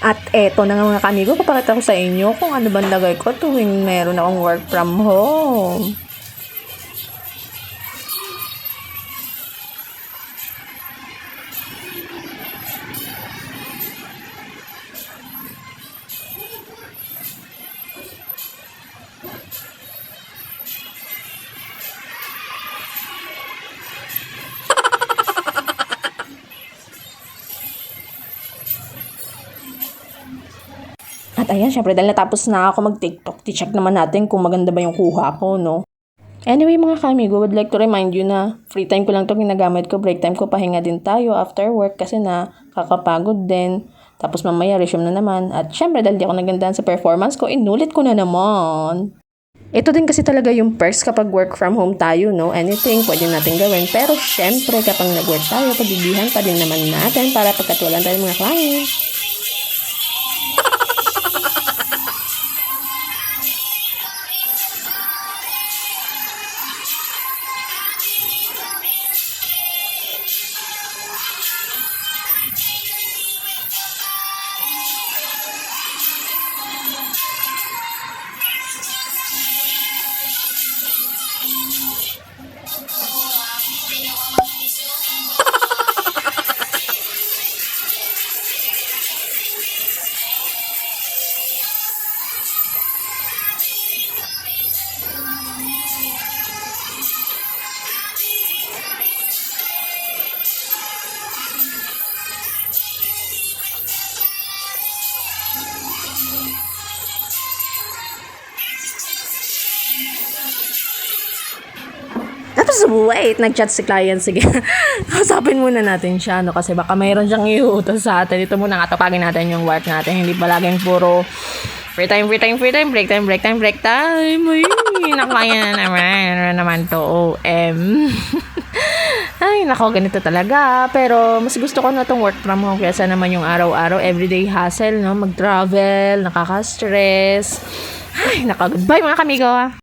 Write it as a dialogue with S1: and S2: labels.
S1: At eto na nga mga kamigo, papakita ko sa inyo kung ano bang lagay ko tuwing meron akong work from home. At ayan, syempre dahil natapos na ako mag-TikTok, check naman natin kung maganda ba yung kuha ko, no? Anyway mga kamigo, would like to remind you na free time ko lang to ginagamit ko, break time ko, pahinga din tayo after work kasi nakakapagod din. Tapos mamaya resume na naman. At syempre dahil di ako nagandahan sa performance ko, inulit ko na naman. Ito din kasi talaga yung perks kapag work from home tayo, no? Anything pwede natin gawin. Pero syempre kapag nag-work tayo, pagbibigyan pa din naman natin para pagkatuwalan tayo mga clients. Tapos wait, nag-chat si client. Sige, kausapin muna natin siya, no? Kasi baka mayroon siyang iutos sa atin. Ito muna nga, tapagin natin yung work natin. Hindi palaging puro free time, break time, break time. Ay, nakaya na naman to. OM. Ay, nako, ganito talaga. Pero mas gusto ko na itong work from home kaysa naman yung araw-araw, everyday hustle, no? Mag-travel, nakaka-stress. Ay, nako, goodbye mga kamigo.